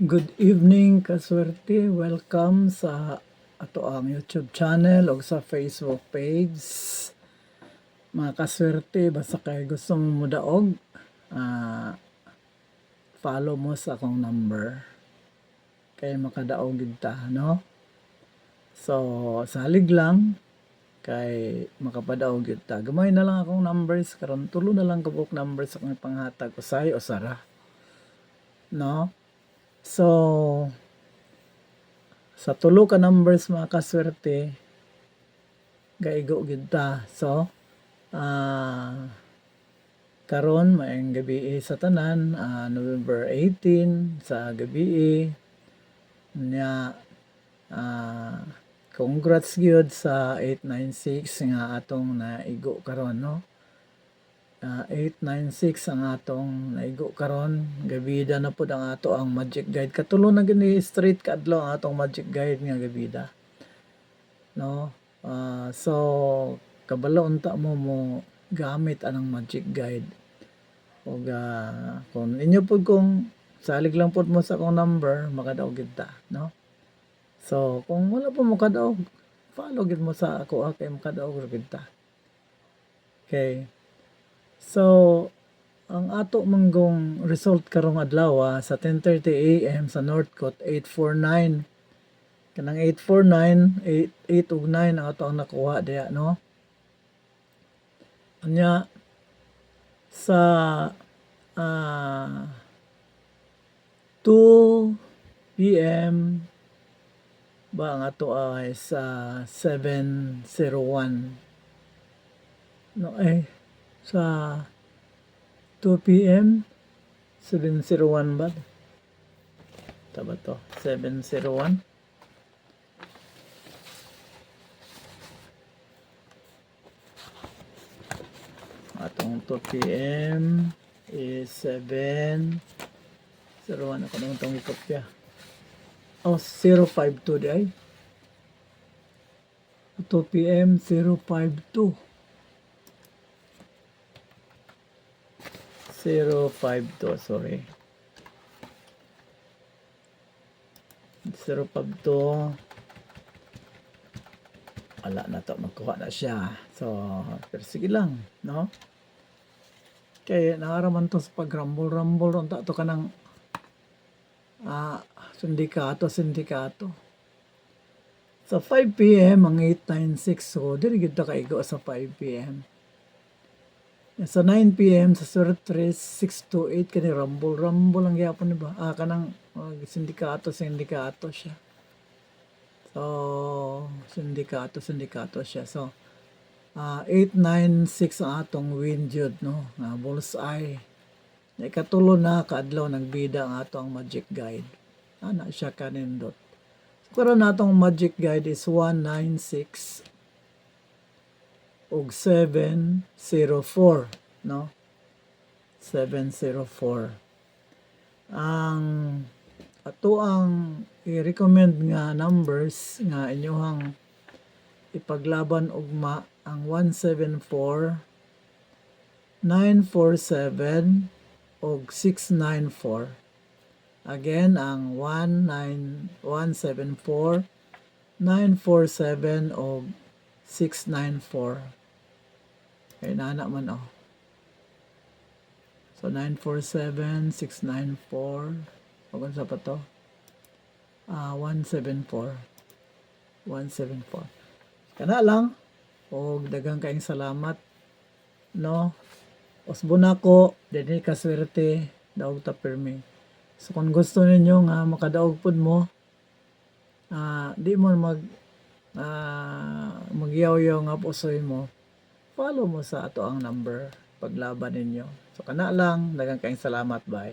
Good evening, kaswerte. Welcome sa ato ang YouTube channel o sa Facebook page. Mga kaswerte, basta kay gustong mudaog, follow mo sa akong number. Kay makadaog gid ta, no? So, salig lang kay makapadaog gid ta. Gamay na lang akong numbers karon tulo na lang kabuk numbers akong panghatag usay o sara. No? So, sa tulo ka numbers mga kaswerte, gaigo gid ta. So, karon maayong gabi sa tanan, November 18 sa gabi nya congrats gyud sa 896 nga atong naigo karon, no? 896 ang atong naigo karon. Gabida na pud ang ato ang magic guide. Katulo na gini straight kadlaw ang atong magic guide nga gabida. No? So kabalo unta mo gamit anang magic guide. Og kung inyo pud kung salig lang pud mo sa akong number, makadaog gid ta, no? So kung wala pa mo kadaog, follow gid mo sa ako kay makadaog gid ta. Okay. So, ang ato manggong result karong adlaw sa 10:30 AM sa Northcote 849. Kanang 849, 8 ug 9 ang ato ang nakuha diya, no? Anya sa 2 PM ba ang ato ay sa 7:01. No, sa 2 PM 7:01 ba? Tama to, 7:01. Atong 2 PM is 7:01. Ako naman itong ikopya. 052 di ay. 2 PM 052. 052, sorry. 052. Wala na to, magkuha na siya. So, pero sige lang, no? Kaya nakaraman to sa pag-rumble-rumble. Unta to ka ng sindikato. Sa 5 PM, ang 896. So, dili gid ta kaigo sa 5 PM. Sa 9 PM sa Surat 3, 628 kani rumble ang gyapon ni ba? Kanang sindikato siya. So sindikato siya. So 896 ang atong win jud, no? Nga bullseye. Ikatulo na kaadlaw nagbida ang atong magic guide. Ana siya kanindot. So karon natong magic guide is 196 og 704, no? 704. Ang ato ang i-recommend nga numbers nga inyohang ipaglaban ugma ang 174, 947 og 694. Again, ang 174, 947 og 694. Kaya nana man So 947, 694. Pagod sa pa to? 174. 174. Kana lang. O dagang kaing salamat. No? Usbon ako. Dini kaswerte. Daog ta permi. So kung gusto ninyo nga makadaog pud mo, di mo magyaw-yaw nga pusoy mo, follow mo sa ato ang number paglaban ninyo. So kana lang, daghang kaayong salamat, bye.